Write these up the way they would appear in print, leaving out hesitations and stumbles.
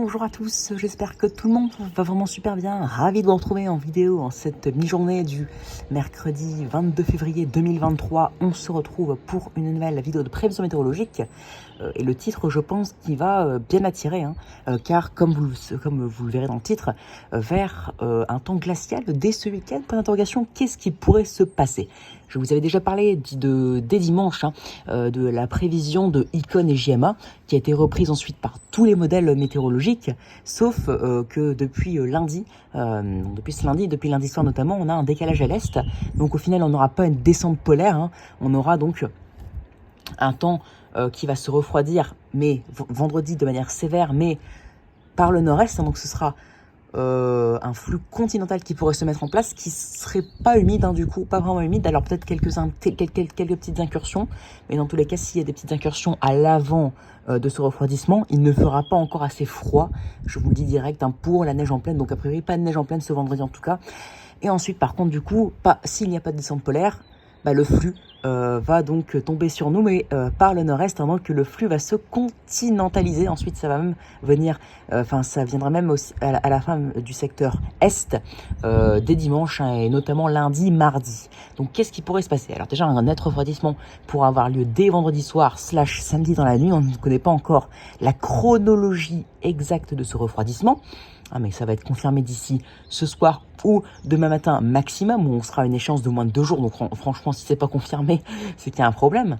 bonjour à tous, j'espère que tout le monde va vraiment super bien. Ravi de vous retrouver en vidéo en cette mi-journée du mercredi 22 février 2023. On se retrouve pour une nouvelle vidéo de prévision météorologique. Et le titre, je pense, qui va bien attirer, car comme vous le verrez dans le titre, vers un temps glacial dès ce week-end. Point d'interrogation, qu'est-ce qui pourrait se passer? Je vous avais déjà parlé dès dimanche de la prévision de Icon et JMA, qui a été reprise ensuite par tous les modèles météorologiques, sauf que depuis lundi soir notamment, on a un décalage à l'est. Donc au final, on n'aura pas une descente polaire, on aura donc un temps qui va se refroidir, mais vendredi de manière sévère, mais par le nord-est. Donc ce sera un flux continental qui pourrait se mettre en place, qui serait pas humide, du coup, pas vraiment humide. Alors peut-être quelques petites incursions, mais dans tous les cas, s'il y a des petites incursions à l'avant de ce refroidissement, il ne fera pas encore assez froid, je vous le dis direct, pour la neige en pleine. Donc a priori, pas de neige en pleine ce vendredi en tout cas. Et ensuite, par contre, du coup, s'il n'y a pas de descente polaire, le flux va donc tomber sur nous, mais par le nord-est, pendant que le flux va se continentaliser. Ensuite, ça va même venir, ça viendra même aussi à la fin du secteur est dès dimanche, et notamment lundi, mardi. Donc, qu'est-ce qui pourrait se passer? Alors déjà, un net refroidissement pourra avoir lieu dès vendredi soir / samedi dans la nuit. On ne connaît pas encore la chronologie exacte de ce refroidissement. Mais ça va être confirmé d'ici ce soir ou demain matin maximum, où on sera à une échéance de moins de 2 jours. Donc franchement, si c'est pas confirmé, c'est qu'il y a un problème.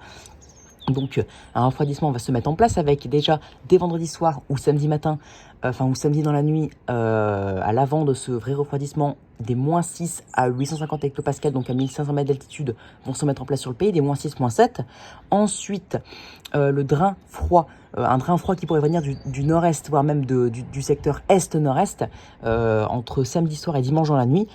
Donc un refroidissement va se mettre en place avec déjà dès vendredi soir ou samedi matin, ou samedi dans la nuit, à l'avant de ce vrai refroidissement, des moins 6 à 850 hectopascales, donc à 1500 mètres d'altitude, vont se mettre en place sur le pays, des moins 6, moins 7. Ensuite, le drain froid, un drain froid qui pourrait venir du nord-est, voire même du secteur est-nord-est, entre samedi soir et dimanche dans la nuit,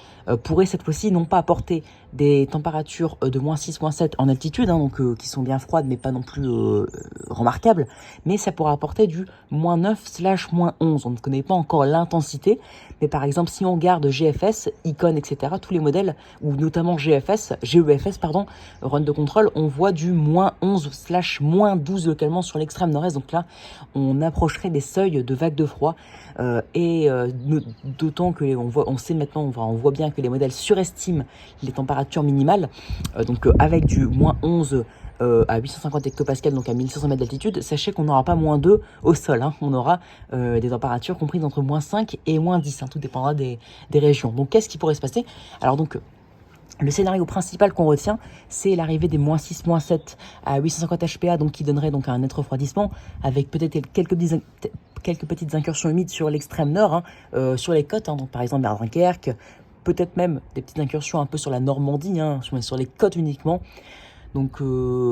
pourrait cette fois-ci non pas apporter des températures de moins 6, moins 7 en altitude, donc qui sont bien froides mais pas non plus remarquables, mais ça pourra apporter du moins 9 / moins 11. On ne connaît pas encore l'intensité, mais par exemple si on regarde GFS, Icon, etc., tous les modèles, ou notamment GEFS, Run de contrôle, on voit du moins 11 / moins 12 localement sur l'extrême nord-est. Donc là, on approcherait des seuils de vagues de froid, d'autant que on voit bien que les modèles surestiment les températures minimales, avec du moins 11 à 850 hectopascales, donc à 1500 mètres d'altitude. Sachez qu'on n'aura pas moins 2 au sol, on aura des températures comprises entre moins 5 et moins 10, tout dépendra des régions. Donc qu'est-ce qui pourrait se passer? Alors donc le scénario principal qu'on retient, c'est l'arrivée des moins 6, moins 7 à 850 HPA, donc qui donnerait donc un net refroidissement, avec peut-être quelques petites incursions humides sur l'extrême nord, sur les côtes, donc par exemple vers Dunkerque, peut-être même des petites incursions un peu sur la Normandie, sur les côtes uniquement. Donc,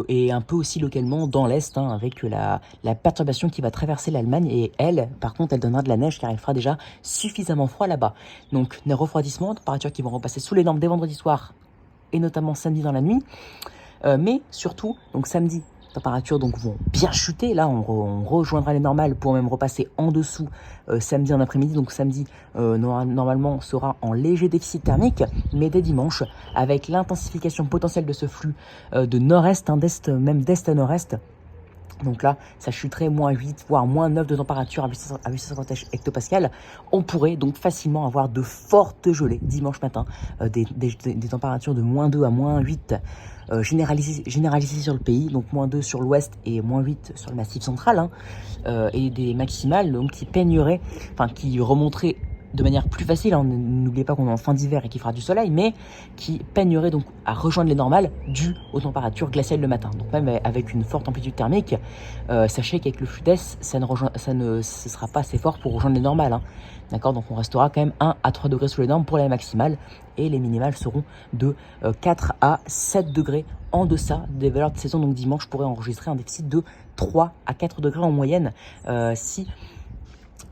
et un peu aussi localement dans l'Est, avec la perturbation qui va traverser l'Allemagne. Et elle, par contre, elle donnera de la neige, car il fera déjà suffisamment froid là-bas. Donc, des refroidissements, températures qui vont repasser sous les normes dès vendredi soir, et notamment samedi dans la nuit. Mais surtout, donc samedi, températures vont bien chuter. Là, on rejoindra les normales pour même repasser en dessous samedi en après-midi. Donc samedi, normalement, sera en léger déficit thermique, mais dès dimanche, avec l'intensification potentielle de ce flux de nord-est, même d'est à nord-est. Donc là, ça chuterait moins 8, voire moins 9 de température à 850 hectopascales. On pourrait donc facilement avoir de fortes gelées dimanche matin, des températures de moins 2 à moins 8 généralisées sur le pays, donc moins 2 sur l'ouest et moins 8 sur le massif central, et des maximales qui remonteraient de manière plus facile. N'oubliez pas qu'on est en fin d'hiver et qu'il fera du soleil, mais qui peignerait donc à rejoindre les normales dues aux températures glaciales le matin. Donc même avec une forte amplitude thermique, sachez qu'avec le flux d'est, ce sera pas assez fort pour rejoindre les normales. D'accord, donc on restera quand même 1 à 3 degrés sous les normes pour les maximales, et les minimales seront de 4 à 7 degrés en deçà des valeurs de saison. Donc dimanche, je pourrais enregistrer un déficit de 3 à 4 degrés en moyenne si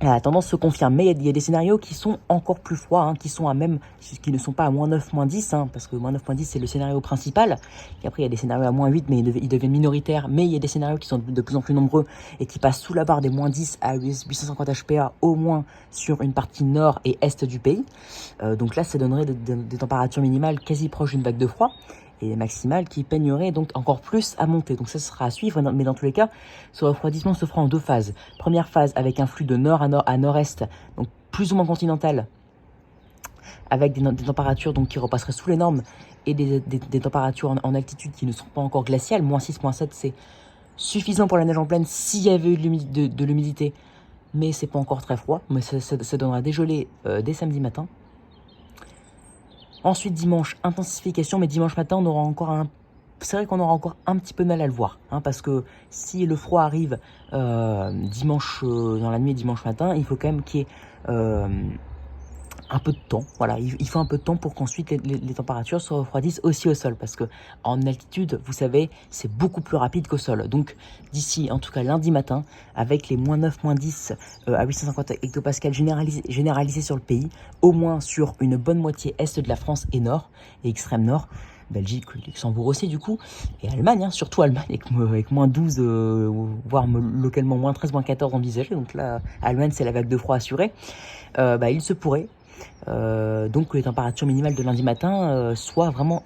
la tendance se confirme. Mais il y a des scénarios qui sont encore plus froids, qui ne sont pas à moins 9, moins 10, parce que moins 9, moins 10, c'est le scénario principal. Et après, il y a des scénarios à moins 8, mais ils deviennent minoritaires. Mais il y a des scénarios qui sont de plus en plus nombreux et qui passent sous la barre des moins 10 à 850 HPA, au moins sur une partie nord et est du pays. Donc là, ça donnerait des températures minimales quasi proches d'une vague de froid. et les maximales qui peigneraient donc encore plus à monter. Donc ça sera à suivre, mais dans tous les cas, ce refroidissement se fera en 2 phases. Première phase avec un flux de nord à nord-est, donc plus ou moins continental, avec des températures donc qui repasseraient sous les normes et des températures en altitude qui ne sont pas encore glaciales. -6, -7, c'est suffisant pour la neige en plaine s'il y avait eu de l'humidité, mais c'est pas encore très froid, mais ça donnera des gelées dès samedi matin. Ensuite, dimanche, intensification, mais dimanche matin, on aura encore c'est vrai qu'on aura encore un petit peu de mal à le voir, hein, parce que si le froid arrive dimanche dans la nuit et dimanche matin, il faut quand même qu'il y ait un peu de temps. Voilà, il faut un peu de temps pour qu'ensuite les températures se refroidissent aussi au sol, parce que en altitude, vous savez, c'est beaucoup plus rapide qu'au sol. Donc d'ici, en tout cas lundi matin, avec les -9, -10 à 850 hectopascales généralisés sur le pays, au moins sur une bonne moitié est de la France et nord, et extrême nord, Belgique, Luxembourg aussi du coup, et Allemagne, hein, surtout Allemagne avec -12, voire localement -13, -14 envisagés. Donc là, Allemagne, c'est la vague de froid assurée. Il se pourrait donc que les températures minimales de lundi matin soient vraiment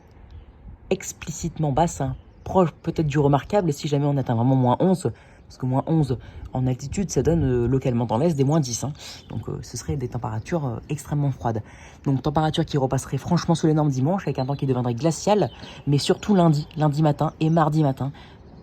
explicitement basses, hein, proche peut-être du remarquable si jamais on atteint vraiment -11, parce que -11 en altitude, ça donne localement dans l'Est des -10. Hein. Donc ce seraient des températures extrêmement froides. Donc température qui repasserait franchement sous les normes dimanche, avec un temps qui deviendrait glacial, mais surtout lundi matin et mardi matin.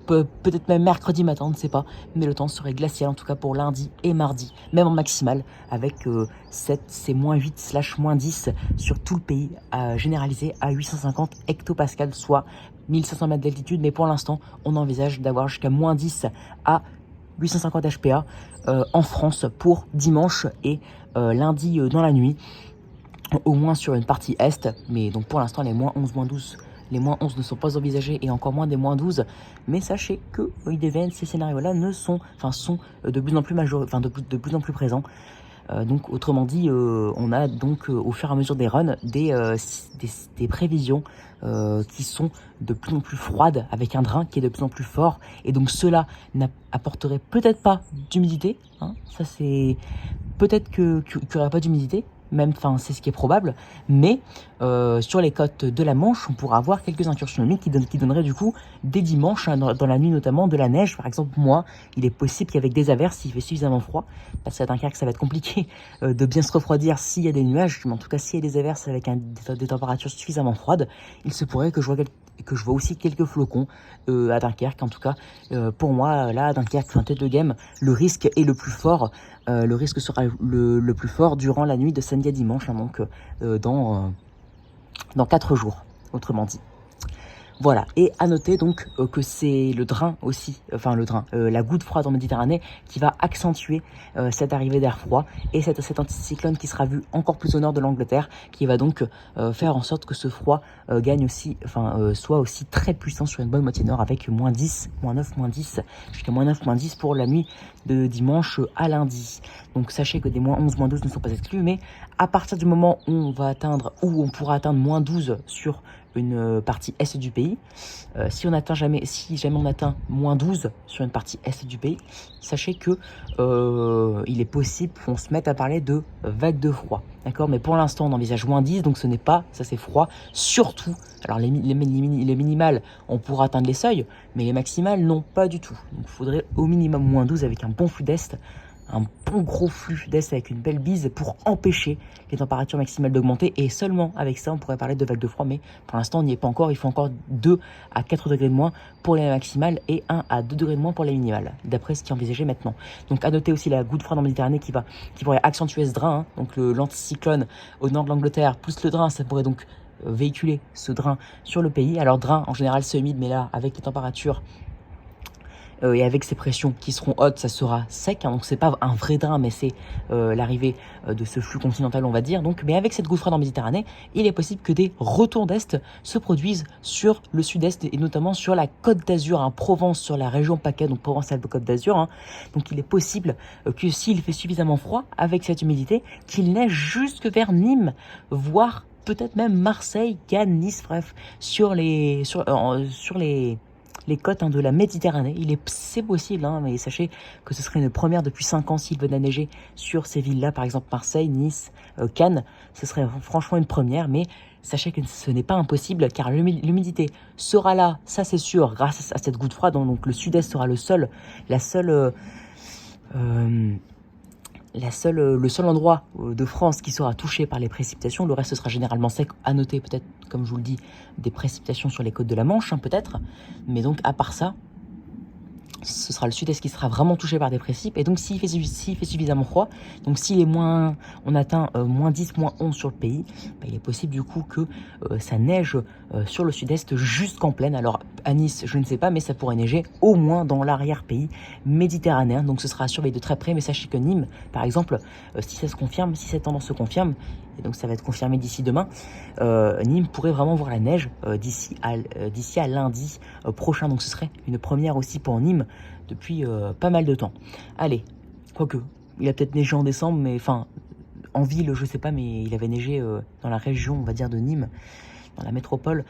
Peut-être même mercredi matin, on ne sait pas, mais le temps serait glacial en tout cas pour lundi et mardi, même en maximal, avec c'est -8/-10 sur tout le pays, généralisé à 850 hectopascales, soit 1500 mètres d'altitude, mais pour l'instant, on envisage d'avoir jusqu'à -10 à 850 HPA en France pour dimanche et lundi dans la nuit, au moins sur une partie est, mais donc pour l'instant les -11, -12, les -11 ne sont pas envisagés et encore moins des -12, mais sachez que ces scénarios-là sont de plus en plus de plus en plus présents. Donc autrement dit, on a donc au fur et à mesure des runs des prévisions qui sont de plus en plus froides, avec un drain qui est de plus en plus fort, et donc cela n'apporterait peut-être pas d'humidité, hein, ça c'est peut-être qu'il n'y aurait pas d'humidité, même, c'est ce qui est probable, mais sur les côtes de la Manche, on pourra avoir quelques incursions humides qui donneraient du coup des dimanches, hein, dans la nuit notamment, de la neige. Par exemple, moi, il est possible qu'avec des averses, s'il fait suffisamment froid, parce qu'à Dunkerque, ça va être compliqué de bien se refroidir s'il y a des nuages, mais en tout cas, s'il y a des averses avec des températures suffisamment froides, il se pourrait que je vois aussi quelques flocons à Dunkerque. En tout cas, pour moi, là, à Dunkerque, tête de game, le risque est le plus fort. Le risque sera le plus fort durant la nuit de samedi à dimanche, hein, donc dans 4 jours, autrement dit. Voilà, et à noter donc que c'est le drain aussi, la goutte froide en Méditerranée qui va accentuer cette arrivée d'air froid, et cet anticyclone qui sera vu encore plus au nord de l'Angleterre, qui va donc faire en sorte que ce froid soit aussi très puissant sur une bonne moitié nord, avec -10, -9, -10, jusqu'à -9, -10 pour la nuit de dimanche à lundi. Donc sachez que des -11, -12 ne sont pas exclus, mais à partir du moment où on pourra atteindre -12 sur une partie est du pays, si jamais on atteint -12 sur une partie est du pays, sachez que il est possible qu'on se mette à parler de vague de froid, d'accord, mais pour l'instant on envisage -10, donc ce n'est pas, ça c'est froid, surtout, alors les minimales, on pourra atteindre les seuils, mais les maximales, non, pas du tout, donc il faudrait au minimum -12 avec un bon flux d'est, un bon gros flux d'est avec une belle bise pour empêcher les températures maximales d'augmenter, et seulement avec ça on pourrait parler de vague de froid, mais pour l'instant on n'y est pas encore. Il faut encore 2 à 4 degrés de moins pour les maximales et 1 à 2 degrés de moins pour les minimales, d'après ce qui est envisagé maintenant. Donc à noter aussi la goutte froide en Méditerranée qui pourrait accentuer ce drain, hein. Donc l'anticyclone au nord de l'Angleterre plus le drain, ça pourrait donc véhiculer ce drain sur le pays. Alors drain en général c'est humide, mais là avec les températures et avec ces pressions qui seront hautes, ça sera sec, hein, donc c'est pas un vrai drain, mais c'est l'arrivée de ce flux continental, on va dire. Donc, mais avec cette goutte froide en Méditerranée, il est possible que des retours d'est se produisent sur le sud-est, et notamment sur la Côte d'Azur, hein, Provence, sur la région PACA, donc Provence-Alpes-Côte d'Azur. Hein. Donc il est possible que s'il fait suffisamment froid avec cette humidité, qu'il neige jusque vers Nîmes, voire peut-être même Marseille, Cannes, Nice, bref, sur les côtes, hein, de la Méditerranée. C'est possible, hein, mais sachez que ce serait une première depuis 5 ans s'il venait à neiger sur ces villes-là, par exemple Marseille, Nice, Cannes. Ce serait franchement une première, mais sachez que ce n'est pas impossible car l'humidité sera là, ça c'est sûr, grâce à cette goutte froide. Donc le sud-est sera le seul endroit de France qui sera touché par les précipitations. Le reste sera généralement sec. À noter peut-être, comme je vous le dis, des précipitations sur les côtes de la Manche, hein, peut-être. Mais donc à part ça, ce sera le sud-est qui sera vraiment touché par des précipes. Et donc s'il fait suffisamment froid, donc on atteint moins 10, moins 11 sur le pays, bah, il est possible du coup que ça neige sur le sud-est jusqu'en plaine. Alors à Nice, je ne sais pas, mais ça pourrait neiger au moins dans l'arrière-pays méditerranéen. Donc ce sera à surveiller de très près. Mais sachez que Nîmes, par exemple, si ça se confirme, si cette tendance se confirme, et donc ça va être confirmé d'ici demain, Nîmes pourrait vraiment voir la neige d'ici à lundi prochain. Donc ce serait une première aussi pour Nîmes depuis pas mal de temps. Allez, quoique, il a peut-être neigé en décembre, mais enfin, en ville, je sais pas, mais il avait neigé dans la région, on va dire, de Nîmes, dans la métropole,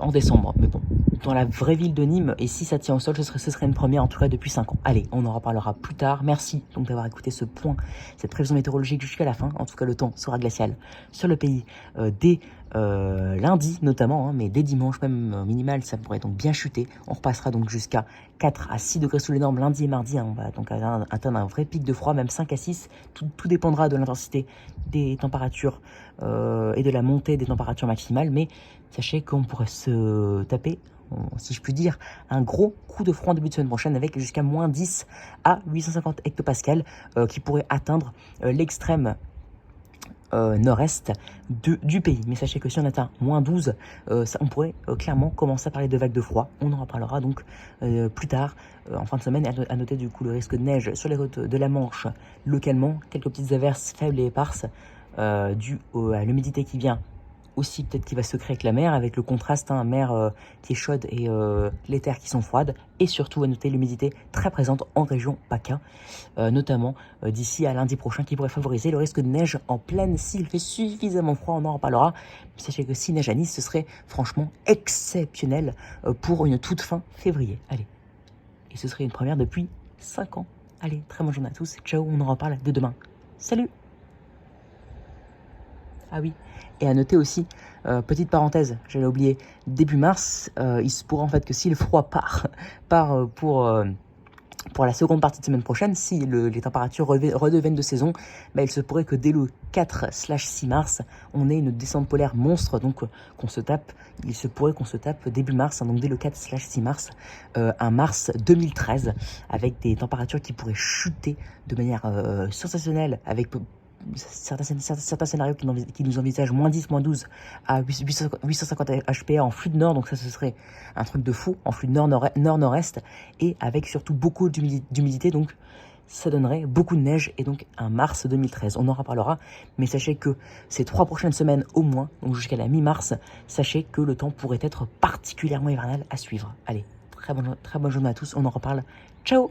en décembre. Mais bon, dans la vraie ville de Nîmes, et si ça tient au sol, ce serait une première, en tout cas depuis 5 ans. Allez, on en reparlera plus tard. Merci donc d'avoir écouté ce point, cette prévision météorologique jusqu'à la fin. En tout cas, le temps sera glacial sur le pays dès lundi notamment, hein, mais dès dimanche même minimal, ça pourrait donc bien chuter. On repassera donc jusqu'à 4 à 6 degrés sous les normes lundi et mardi, hein. On va donc atteindre un vrai pic de froid, même 5 à 6. Tout dépendra de l'intensité des températures et de la montée des températures maximales, mais sachez qu'on pourrait se taper, si je puis dire, un gros coup de froid en début de semaine prochaine avec jusqu'à moins 10 à 850 hectopascales qui pourrait atteindre l'extrême nord-est du pays. Mais sachez que si on atteint moins 12, on pourrait clairement commencer à parler de vagues de froid. On en reparlera donc plus tard en fin de semaine. À noter du coup le risque de neige sur les côtes de la Manche localement, quelques petites averses faibles et éparses dues à l'humidité qui vient aussi, peut-être qu'il va se créer avec la mer, avec le contraste, hein, mer qui est chaude et les terres qui sont froides, et surtout à noter l'humidité très présente en région PACA, notamment d'ici à lundi prochain, qui pourrait favoriser le risque de neige en plaine s'il fait suffisamment froid. On en reparlera. Sachez que si neige à Nice, ce serait franchement exceptionnel pour une toute fin février. Allez, et ce serait une première depuis 5 ans. Allez, très bonne journée à tous, ciao, on en reparle dès demain. Salut! Ah oui, et à noter aussi, petite parenthèse, j'allais oublier, début mars, il se pourra en fait que si le froid part pour la seconde partie de semaine prochaine, si les températures redeviennent de saison, bah, il se pourrait que dès le 4/6 mars, on ait une descente polaire monstre, donc il se pourrait qu'on se tape début mars, hein, donc dès le 4/6 mars, un mars 2013, avec des températures qui pourraient chuter de manière sensationnelle, avec certains scénarios qui nous envisagent moins 10, moins 12 à 850 HPA en flux de nord, donc ça ce serait un truc de fou, en flux de nord-nord-est, et avec surtout beaucoup d'humidité, donc ça donnerait beaucoup de neige, et donc un mars 2013. On en reparlera, mais sachez que ces 3 prochaines semaines au moins, donc jusqu'à la mi-mars, sachez que le temps pourrait être particulièrement hivernal à suivre. Allez, très bonne journée à tous, on en reparle. Ciao!